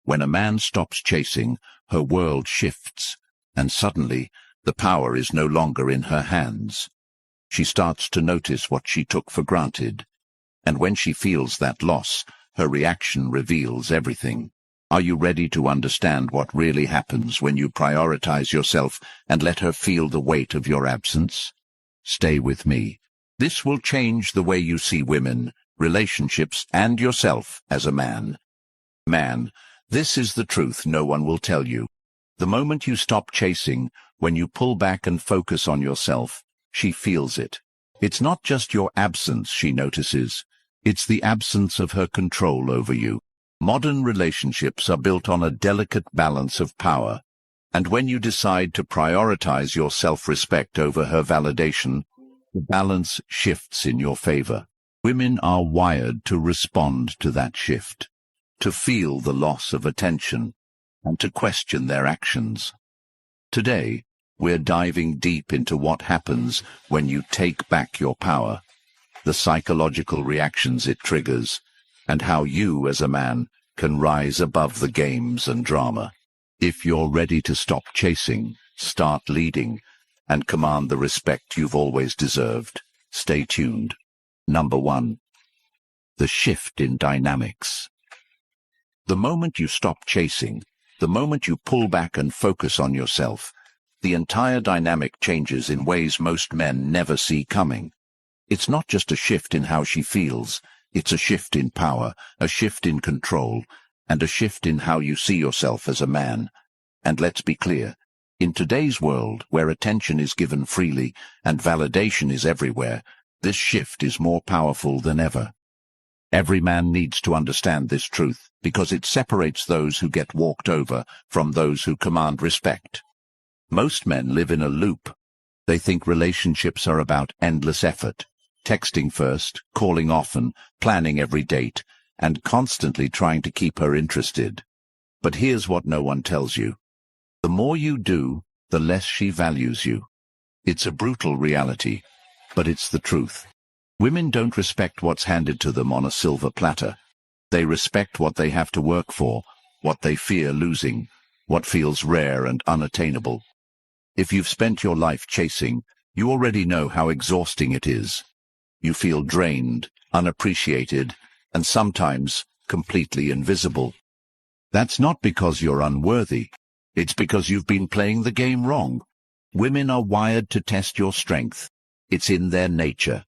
When a man stops chasing, her world shifts, and suddenly the power is no longer in her hands. She starts to notice what she took for granted, and when she feels that loss, her reaction reveals everything. Are you ready to understand what really happens when you prioritize yourself and let her feel the weight of your absence? Stay with me. This will change the way you see women, relationships, and yourself as a man. Man, this is the truth no one will tell you. The moment you stop chasing, when you pull back and focus on yourself, she feels it. It's not just your absence she notices. It's the absence of her control over you. Modern relationships are built on a delicate balance of power, and when you decide to prioritize your self-respect over her validation, the balance shifts in your favor. Women are wired to respond to that shift, to feel the loss of attention, and to question their actions. Today, we're diving deep into what happens when you take back your power, the psychological reactions it triggers, and how you, as a man, can rise above the games and drama. If you're ready to stop chasing, start leading, and command the respect you've always deserved, stay tuned. Number 1. The shift in dynamics. The moment you stop chasing, the moment you pull back and focus on yourself, the entire dynamic changes in ways most men never see coming. It's not just a shift in how she feels, it's a shift in power, a shift in control, and a shift in how you see yourself as a man. And let's be clear, in today's world, where attention is given freely and validation is everywhere, this shift is more powerful than ever. Every man needs to understand this truth, because it separates those who get walked over from those who command respect. Most men live in a loop. They think relationships are about endless effort, texting first, calling often, planning every date, and constantly trying to keep her interested. But here's what no one tells you. The more you do, the less she values you. It's a brutal reality, but it's the truth. Women don't respect what's handed to them on a silver platter. They respect what they have to work for, what they fear losing, what feels rare and unattainable. If you've spent your life chasing, you already know how exhausting it is. You feel drained, unappreciated, and sometimes completely invisible. That's not because you're unworthy. It's because you've been playing the game wrong. Women are wired to test your strength. It's in their nature.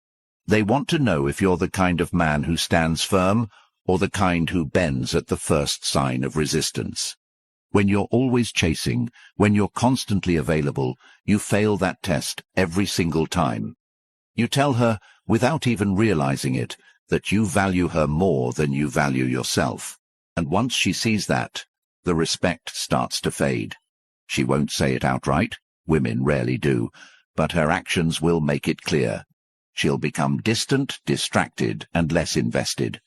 They want to know if you're the kind of man who stands firm or the kind who bends at the first sign of resistance. When you're always chasing, when you're constantly available, you fail that test every single time. You tell her, without even realizing it, that you value her more than you value yourself. And once she sees that, the respect starts to fade. She won't say it outright, women rarely do, but her actions will make it clear. She'll become distant, distracted, and less invested.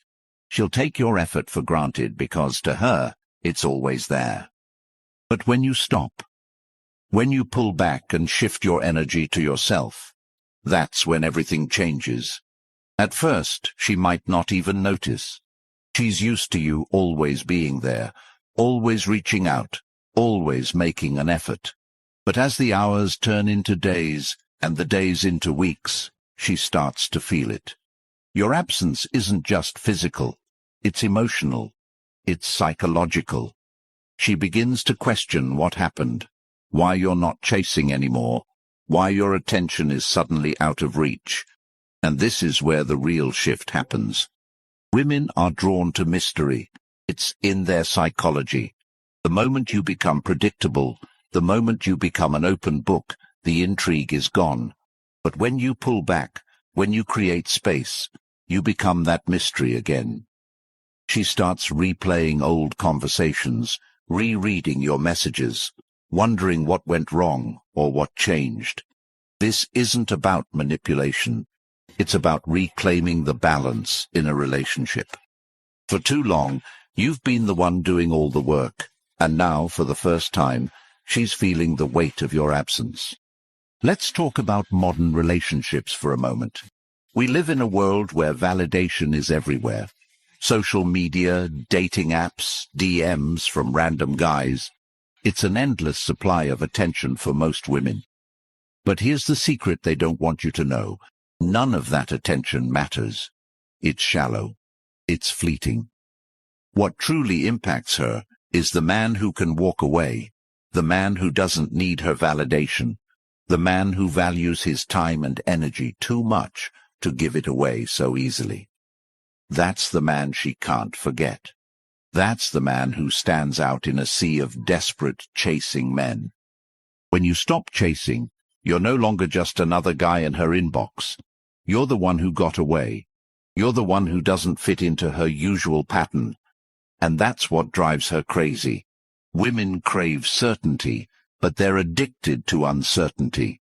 She'll take your effort for granted because, to her, it's always there. But when you stop, when you pull back and shift your energy to yourself, that's when everything changes. At first, she might not even notice. She's used to you always being there, always reaching out, always making an effort. But as the hours turn into days and the days into weeks, she starts to feel it. Your absence isn't just physical, it's emotional, it's psychological. She begins to question what happened, why you're not chasing anymore, why your attention is suddenly out of reach. And this is where the real shift happens. Women are drawn to mystery. It's in their psychology. The moment you become predictable, the moment you become an open book, the intrigue is gone. But when you pull back, when you create space, you become that mystery again. She starts replaying old conversations, rereading your messages, wondering what went wrong or what changed. This isn't about manipulation. It's about reclaiming the balance in a relationship. For too long, you've been the one doing all the work, and now, for the first time, she's feeling the weight of your absence. Let's talk about modern relationships for a moment. We live in a world where validation is everywhere. Social media, dating apps, DMs from random guys. It's an endless supply of attention for most women. But here's the secret they don't want you to know. None of that attention matters. It's shallow. It's fleeting. What truly impacts her is the man who can walk away, the man who doesn't need her validation, the man who values his time and energy too much to give it away so easily. That's the man she can't forget. That's the man who stands out in a sea of desperate, chasing men. When you stop chasing, you're no longer just another guy in her inbox. You're the one who got away. You're the one who doesn't fit into her usual pattern. And that's what drives her crazy. Women crave certainty, but they're addicted to uncertainty.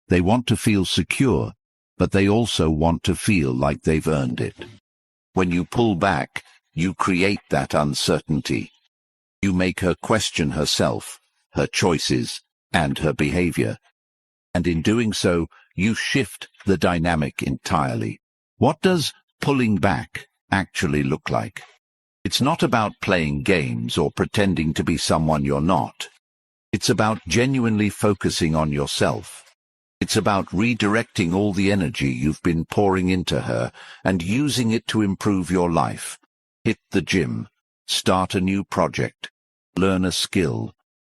They want to feel secure, but they also want to feel like they've earned it. When you pull back, you create that uncertainty. You make her question herself, her choices, and her behavior. And in doing so, you shift the dynamic entirely. What does pulling back actually look like? It's not about playing games or pretending to be someone you're not. It's about genuinely focusing on yourself. It's about redirecting all the energy you've been pouring into her and using it to improve your life. Hit the gym, start a new project, learn a skill,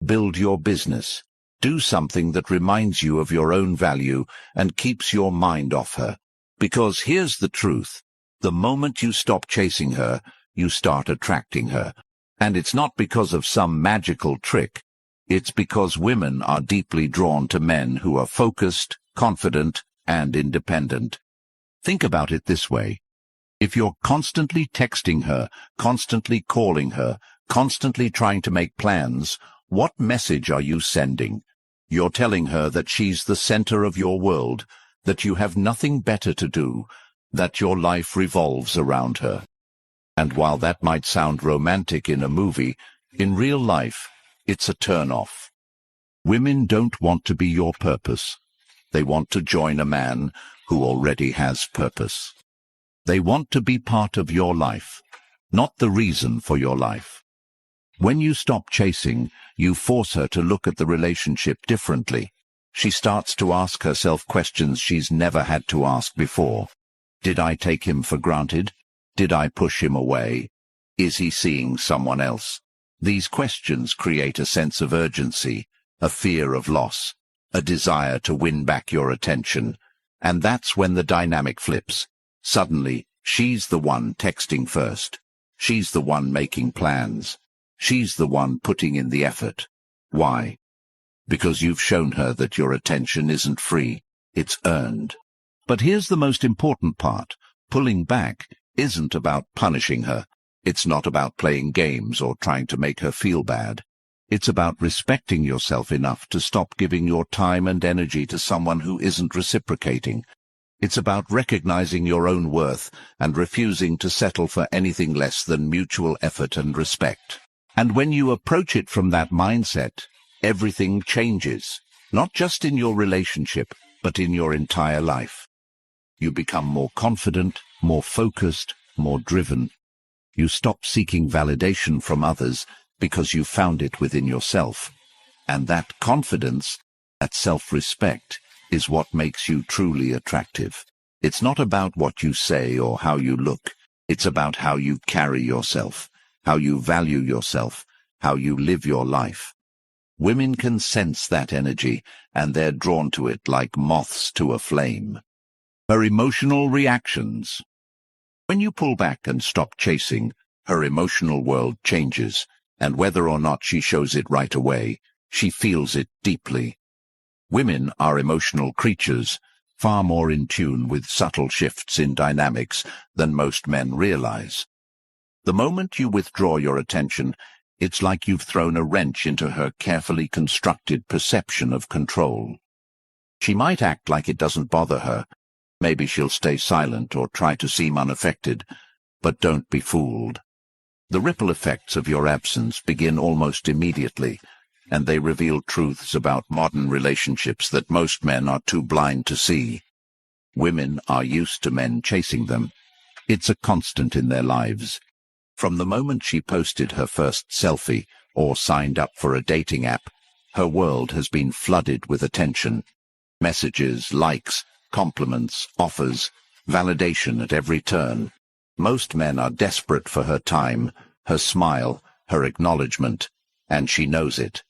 build your business, do something that reminds you of your own value and keeps your mind off her. Because here's the truth. The moment you stop chasing her, you start attracting her. And it's not because of some magical trick. It's because women are deeply drawn to men who are focused, confident, and independent. Think about it this way. If you're constantly texting her, constantly calling her, constantly trying to make plans, what message are you sending? You're telling her that she's the center of your world, that you have nothing better to do, that your life revolves around her. And while that might sound romantic in a movie, in real life, it's a turn-off. Women don't want to be your purpose. They want to join a man who already has purpose. They want to be part of your life, not the reason for your life. When you stop chasing, you force her to look at the relationship differently. She starts to ask herself questions she's never had to ask before. Did I take him for granted? Did I push him away? Is he seeing someone else? These questions create a sense of urgency, a fear of loss, a desire to win back your attention. And that's when the dynamic flips. Suddenly, she's the one texting first. She's the one making plans. She's the one putting in the effort. Why? Because you've shown her that your attention isn't free, it's earned. But here's the most important part. Pulling back isn't about punishing her. It's not about playing games or trying to make her feel bad. It's about respecting yourself enough to stop giving your time and energy to someone who isn't reciprocating. It's about recognizing your own worth and refusing to settle for anything less than mutual effort and respect. And when you approach it from that mindset, everything changes, not just in your relationship, but in your entire life. You become more confident, more focused, more driven. You stop seeking validation from others because you found it within yourself. And that confidence, that self-respect, is what makes you truly attractive. It's not about what you say or how you look. It's about how you carry yourself, how you value yourself, how you live your life. Women can sense that energy, and they're drawn to it like moths to a flame. Her emotional reactions. When you pull back and stop chasing, her emotional world changes, and whether or not she shows it right away, she feels it deeply. Women are emotional creatures, far more in tune with subtle shifts in dynamics than most men realize. The moment you withdraw your attention, it's like you've thrown a wrench into her carefully constructed perception of control. She might act like it doesn't bother her. Maybe she'll stay silent or try to seem unaffected, but don't be fooled. The ripple effects of your absence begin almost immediately, and they reveal truths about modern relationships that most men are too blind to see. Women are used to men chasing them. It's a constant in their lives. From the moment she posted her first selfie or signed up for a dating app, her world has been flooded with attention. Messages, likes, compliments, offers, validation at every turn. Most men are desperate for her time, her smile, her acknowledgement, and she knows it.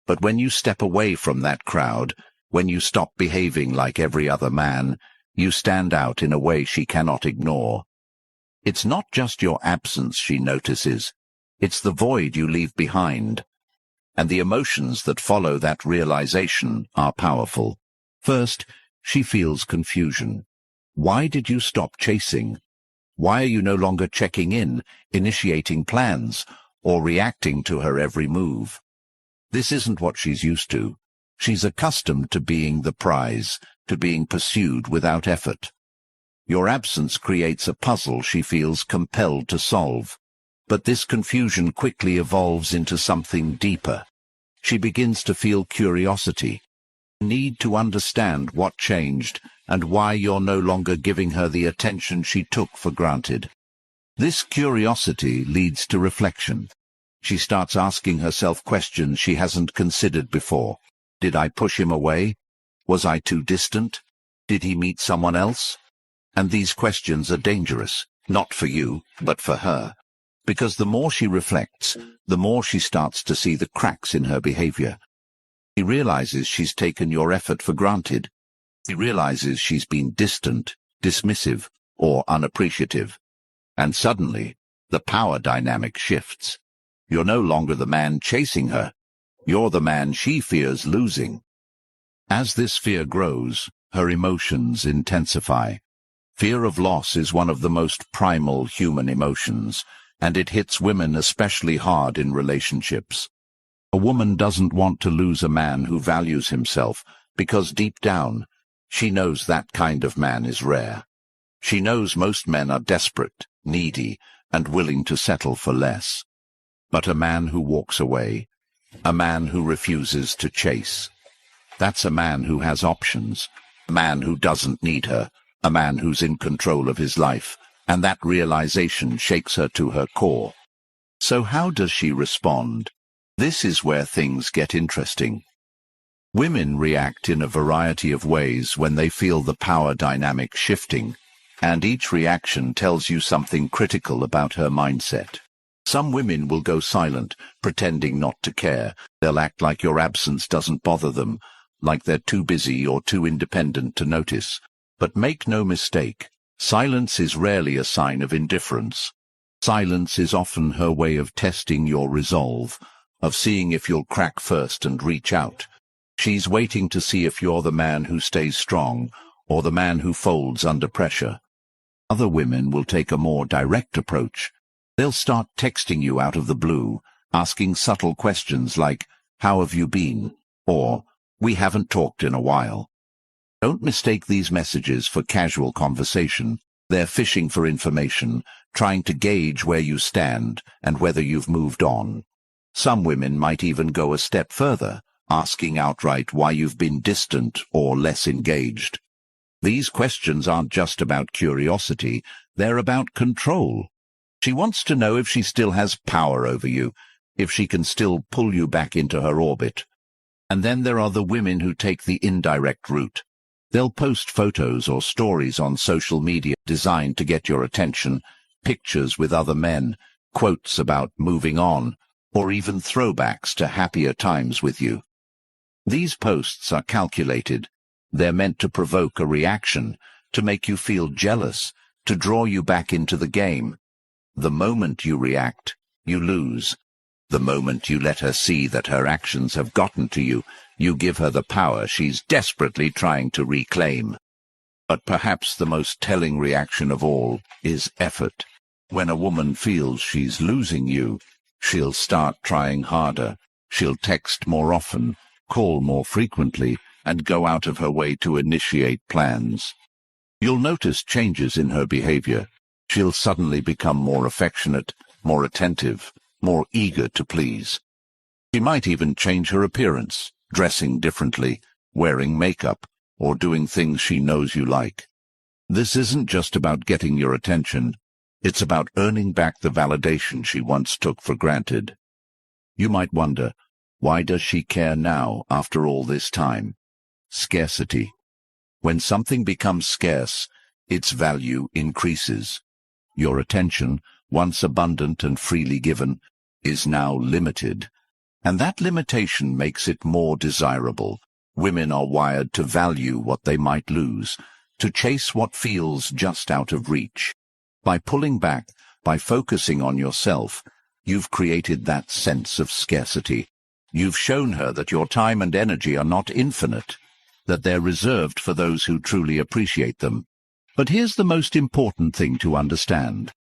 But when you step away from that crowd, when you stop behaving like every other man, you stand out in a way she cannot ignore. It's not just your absence she notices, it's the void you leave behind. And the emotions that follow that realization are powerful. First, she feels confusion. Why did you stop chasing? Why are you no longer checking in, initiating plans, or reacting to her every move? This isn't what she's used to. She's accustomed to being the prize, to being pursued without effort. Your absence creates a puzzle she feels compelled to solve. But this confusion quickly evolves into something deeper. She begins to feel curiosity, need to understand what changed and why you're no longer giving her the attention she took for granted. This curiosity leads to reflection. She starts asking herself questions she hasn't considered before. Did I push him away? Was I too distant? Did he meet someone else? And these questions are dangerous, not for you, but for her. Because the more she reflects, the more she starts to see the cracks in her behavior. She realizes she's taken your effort for granted. She realizes she's been distant, dismissive, or unappreciative. And suddenly, the power dynamic shifts. You're no longer the man chasing her. You're the man she fears losing. As this fear grows, her emotions intensify. Fear of loss is one of the most primal human emotions, and it hits women especially hard in relationships. A woman doesn't want to lose a man who values himself, because deep down, she knows that kind of man is rare. She knows most men are desperate, needy, and willing to settle for less. But a man who walks away, a man who refuses to chase, that's a man who has options, a man who doesn't need her, a man who's in control of his life, and that realization shakes her to her core. So how does she respond? This is where things get interesting. Women react in a variety of ways when they feel the power dynamic shifting, and each reaction tells you something critical about her mindset. Some women will go silent, pretending not to care. They'll act like your absence doesn't bother them, like they're too busy or too independent to notice. But make no mistake, silence is rarely a sign of indifference. Silence is often her way of testing your resolve, of seeing if you'll crack first and reach out. She's waiting to see if you're the man who stays strong, or the man who folds under pressure. Other women will take a more direct approach. They'll start texting you out of the blue, asking subtle questions like, "How have you been?" or "We haven't talked in a while." Don't mistake these messages for casual conversation. They're fishing for information, trying to gauge where you stand and whether you've moved on. Some women might even go a step further, asking outright why you've been distant or less engaged. These questions aren't just about curiosity, they're about control. She wants to know if she still has power over you, if she can still pull you back into her orbit. And then there are the women who take the indirect route. They'll post photos or stories on social media designed to get your attention, pictures with other men, quotes about moving on, or even throwbacks to happier times with you. These posts are calculated. They're meant to provoke a reaction, to make you feel jealous, to draw you back into the game. The moment you react, you lose. The moment you let her see that her actions have gotten to you, you give her the power she's desperately trying to reclaim. But perhaps the most telling reaction of all is effort. When a woman feels she's losing you, she'll start trying harder. She'll text more often, call more frequently, and go out of her way to initiate plans. You'll notice changes in her behavior. She'll suddenly become more affectionate, more attentive, more eager to please. She might even change her appearance, dressing differently, wearing makeup, or doing things she knows you like. This isn't just about getting your attention. It's about earning back the validation she once took for granted. You might wonder, why does she care now after all this time? Scarcity. When something becomes scarce, its value increases. Your attention, once abundant and freely given, is now limited. And that limitation makes it more desirable. Women are wired to value what they might lose, to chase what feels just out of reach. By pulling back, by focusing on yourself, you've created that sense of scarcity. You've shown her that your time and energy are not infinite, that they're reserved for those who truly appreciate them. But here's the most important thing to understand.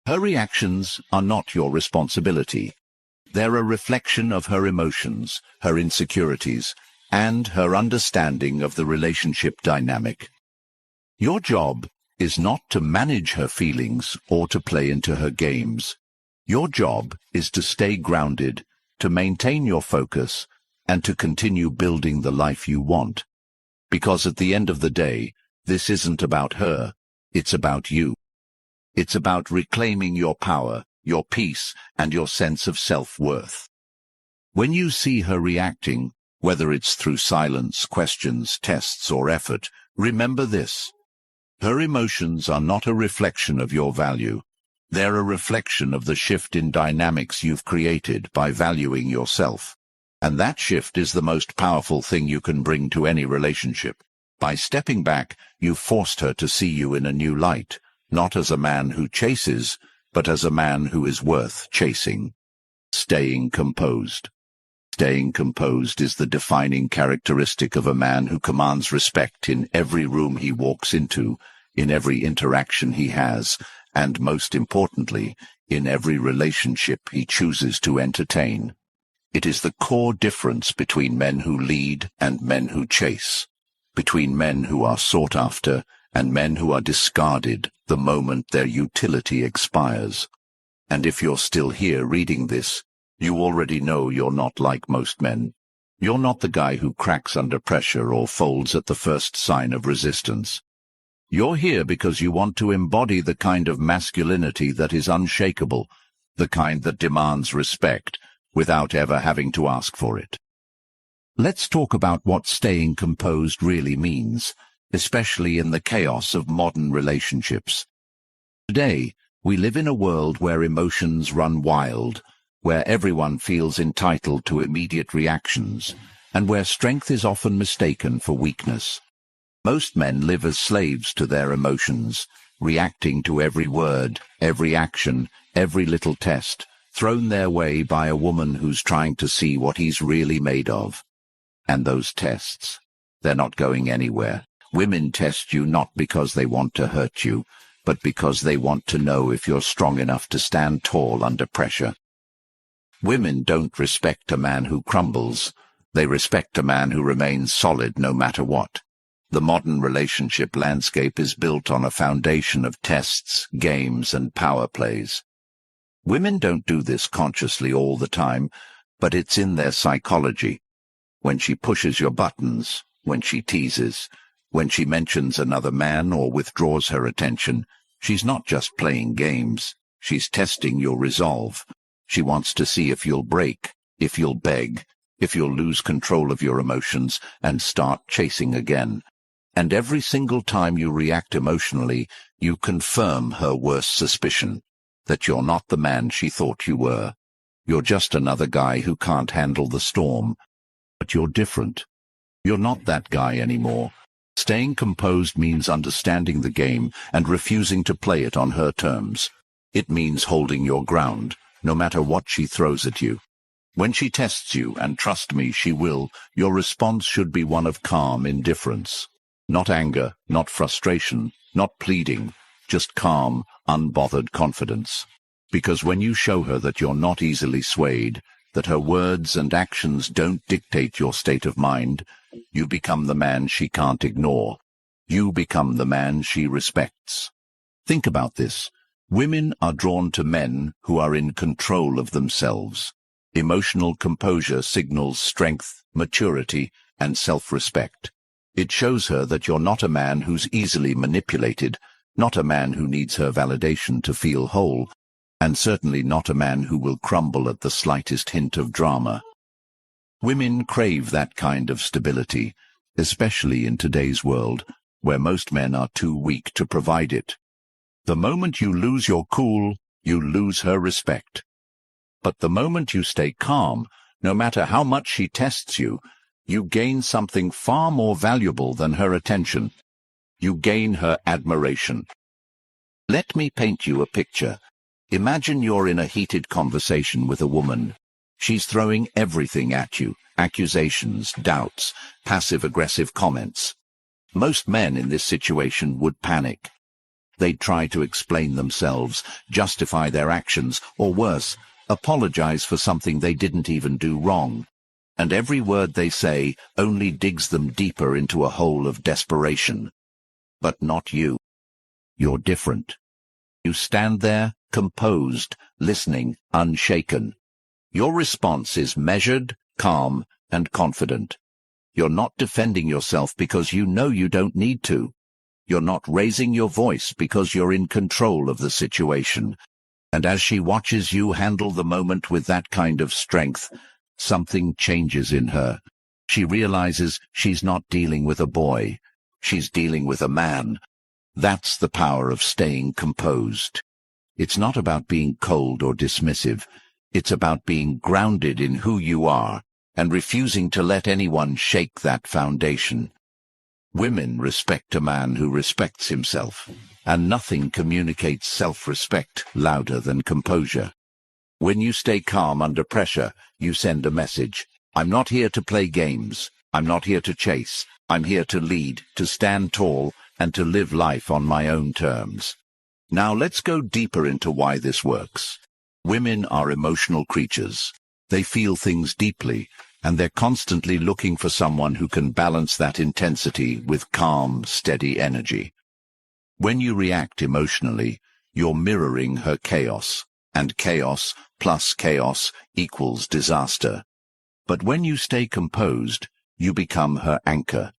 Her reactions are not your responsibility. They're a reflection of her emotions, her insecurities, and her understanding of the relationship dynamic. Your job is not to manage her feelings or to play into her games. Your job is to stay grounded, to maintain your focus, and to continue building the life you want. Because at the end of the day, this isn't about her, it's about you. It's about reclaiming your power, your peace, and your sense of self-worth. When you see her reacting, whether it's through silence, questions, tests, or effort, remember this. Her emotions are not a reflection of your value. They're a reflection of the shift in dynamics you've created by valuing yourself. And that shift is the most powerful thing you can bring to any relationship. By stepping back, you've forced her to see you in a new light, not as a man who chases, but as a man who is worth chasing. Staying composed. Staying composed is the defining characteristic of a man who commands respect in every room he walks into, in every interaction he has, and most importantly, in every relationship he chooses to entertain. It is the core difference between men who lead and men who chase, between men who are sought after and men who are discarded the moment their utility expires. And if you're still here reading this, you already know you're not like most men. You're not the guy who cracks under pressure or folds at the first sign of resistance. You're here because you want to embody the kind of masculinity that is unshakable, the kind that demands respect, without ever having to ask for it. Let's talk about what staying composed really means, especially in the chaos of modern relationships. Today, we live in a world where emotions run wild, where everyone feels entitled to immediate reactions, and where strength is often mistaken for weakness. Most men live as slaves to their emotions, reacting to every word, every action, every little test, thrown their way by a woman who's trying to see what he's really made of. And those tests, they're not going anywhere. Women test you not because they want to hurt you, but because they want to know if you're strong enough to stand tall under pressure. Women don't respect a man who crumbles. They respect a man who remains solid no matter what. The modern relationship landscape is built on a foundation of tests, games, and power plays. Women don't do this consciously all the time, but it's in their psychology. When she pushes your buttons, when she teases, when she mentions another man or withdraws her attention, she's not just playing games. She's testing your resolve. She wants to see if you'll break, if you'll beg, if you'll lose control of your emotions and start chasing again. And every single time you react emotionally, you confirm her worst suspicion, that you're not the man she thought you were. You're just another guy who can't handle the storm. But you're different. You're not that guy anymore. Staying composed means understanding the game and refusing to play it on her terms. It means holding your ground, no matter what she throws at you. When she tests you, and trust me, she will, your response should be one of calm indifference. Not anger, not frustration, not pleading, just calm, unbothered confidence. Because when you show her that you're not easily swayed, that her words and actions don't dictate your state of mind, you become the man she can't ignore. You become the man she respects. Think about this. Women are drawn to men who are in control of themselves. Emotional composure signals strength, maturity, and self-respect. It shows her that you're not a man who's easily manipulated, not a man who needs her validation to feel whole, and certainly not a man who will crumble at the slightest hint of drama. Women crave that kind of stability, especially in today's world, where most men are too weak to provide it. The moment you lose your cool, you lose her respect. But the moment you stay calm, no matter how much she tests you, you gain something far more valuable than her attention. You gain her admiration. Let me paint you a picture. Imagine you're in a heated conversation with a woman. She's throwing everything at you, accusations, doubts, passive-aggressive comments. Most men in this situation would panic. They'd try to explain themselves, justify their actions, or worse, apologize for something they didn't even do wrong. And every word they say only digs them deeper into a hole of desperation. But not you. You're different. You stand there, composed, listening, unshaken. Your response is measured, calm, and confident. You're not defending yourself because you know you don't need to. You're not raising your voice because you're in control of the situation. And as she watches you handle the moment with that kind of strength, something changes in her. She realizes she's not dealing with a boy. She's dealing with a man. That's the power of staying composed. It's not about being cold or dismissive. It's about being grounded in who you are and refusing to let anyone shake that foundation. Women respect a man who respects himself, and nothing communicates self-respect louder than composure. When you stay calm under pressure, you send a message. I'm not here to play games. I'm not here to chase. I'm here to lead, to stand tall, and to live life on my own terms. Now let's go deeper into why this works. Women are emotional creatures. They feel things deeply, and they're constantly looking for someone who can balance that intensity with calm, steady energy. When you react emotionally, you're mirroring her chaos, and chaos plus chaos equals disaster. But when you stay composed, you become her anchor.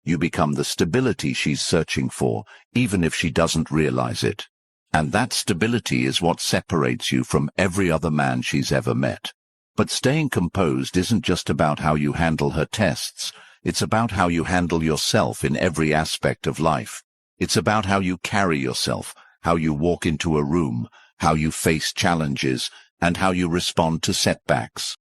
You become the stability she's searching for, even if she doesn't realize it. And that stability is what separates you from every other man she's ever met. But staying composed isn't just about how you handle her tests. It's about how you handle yourself in every aspect of life. It's about how you carry yourself, how you walk into a room, how you face challenges, and how you respond to setbacks.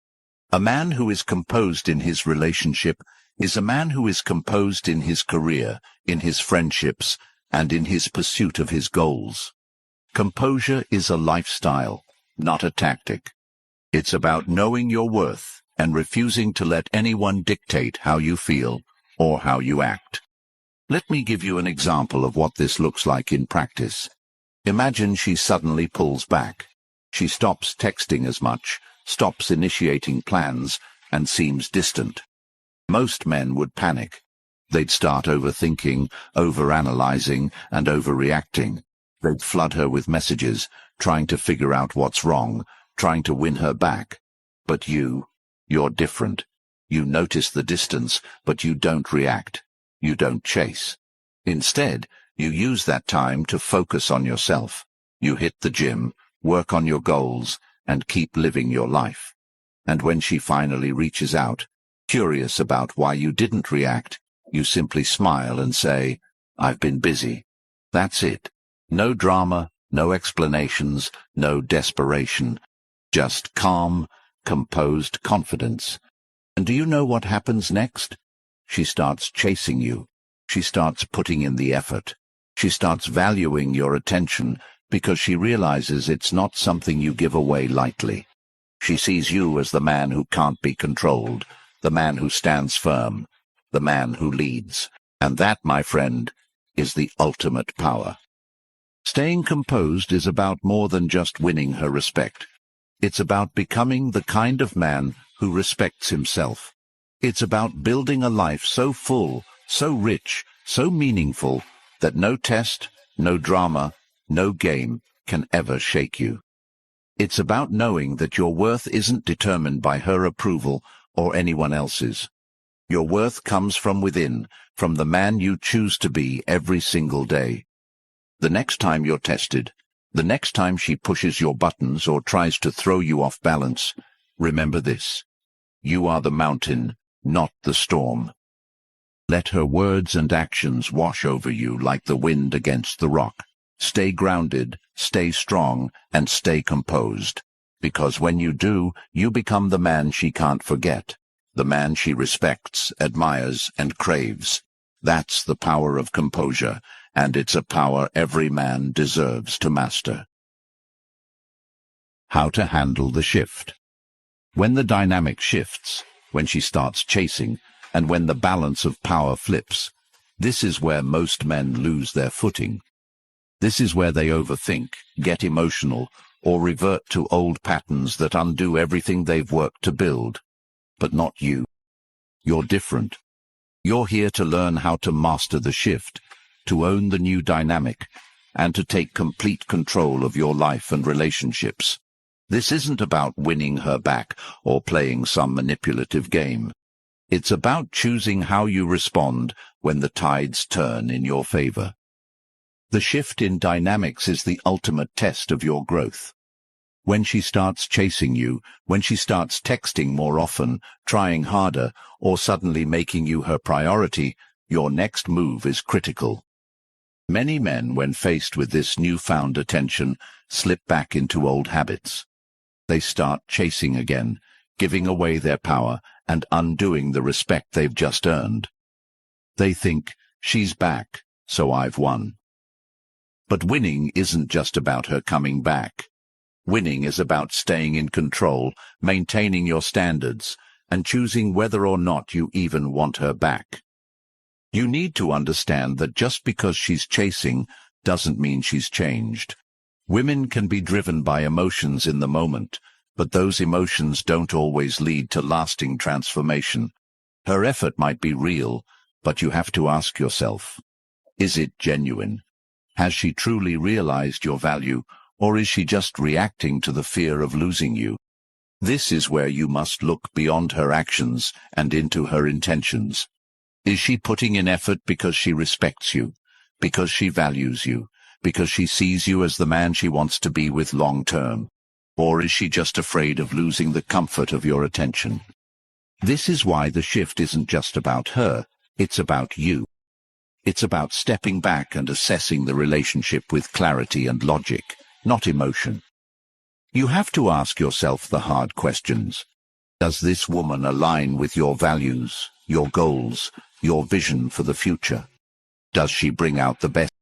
A man who is composed in his relationship is a man who is composed in his career, in his friendships, and in his pursuit of his goals. Composure is a lifestyle, not a tactic. It's about knowing your worth and refusing to let anyone dictate how you feel or how you act. Let me give you an example of what this looks like in practice. Imagine she suddenly pulls back. She stops texting as much, stops initiating plans, and seems distant. Most men would panic. They'd start overthinking, overanalyzing, and overreacting. They'd flood her with messages, trying to figure out what's wrong, trying to win her back. But you're different. You notice the distance, but you don't react. You don't chase. Instead, you use that time to focus on yourself. You hit the gym, work on your goals, and keep living your life. And when she finally reaches out, curious about why you didn't react, you simply smile and say, "I've been busy." That's it. No drama, no explanations, no desperation. Just calm, composed confidence. And do you know what happens next? She starts chasing you. She starts putting in the effort. She starts valuing your attention because she realizes it's not something you give away lightly. She sees you as the man who can't be controlled, the man who stands firm, the man who leads. And that, my friend, is the ultimate power. Staying composed is about more than just winning her respect. It's about becoming the kind of man who respects himself. It's about building a life so full, so rich, so meaningful, that no test, no drama, no game can ever shake you. It's about knowing that your worth isn't determined by her approval or anyone else's. Your worth comes from within, from the man you choose to be every single day. The next time you're tested, the next time she pushes your buttons or tries to throw you off balance, remember this: you are the mountain, not the storm. Let her words and actions wash over you like the wind against the rock. Stay grounded, stay strong, and stay composed. Because when you do, you become the man she can't forget, the man she respects, admires, and craves. That's the power of composure, and it's a power every man deserves to master. How to handle the shift. When the dynamic shifts, when she starts chasing, and when the balance of power flips, this is where most men lose their footing. This is where they overthink, get emotional, or revert to old patterns that undo everything they've worked to build. But not you. You're different. You're here to learn how to master the shift, to own the new dynamic, and to take complete control of your life and relationships. This isn't about winning her back or playing some manipulative game. It's about choosing how you respond when the tides turn in your favor. The shift in dynamics is the ultimate test of your growth. When she starts chasing you, when she starts texting more often, trying harder, or suddenly making you her priority, your next move is critical. Many men, when faced with this newfound attention, slip back into old habits. They start chasing again, giving away their power and undoing the respect they've just earned. They think, she's back, so I've won. But winning isn't just about her coming back. Winning is about staying in control, maintaining your standards, and choosing whether or not you even want her back. You need to understand that just because she's chasing doesn't mean she's changed. Women can be driven by emotions in the moment, but those emotions don't always lead to lasting transformation. Her effort might be real, but you have to ask yourself, is it genuine? Has she truly realized your value, or is she just reacting to the fear of losing you? This is where you must look beyond her actions and into her intentions. Is she putting in effort because she respects you, because she values you, because she sees you as the man she wants to be with long term? Or is she just afraid of losing the comfort of your attention? This is why the shift isn't just about her, it's about you. It's about stepping back and assessing the relationship with clarity and logic, not emotion. You have to ask yourself the hard questions. Does this woman align with your values, your goals, your vision for the future? Does she bring out the best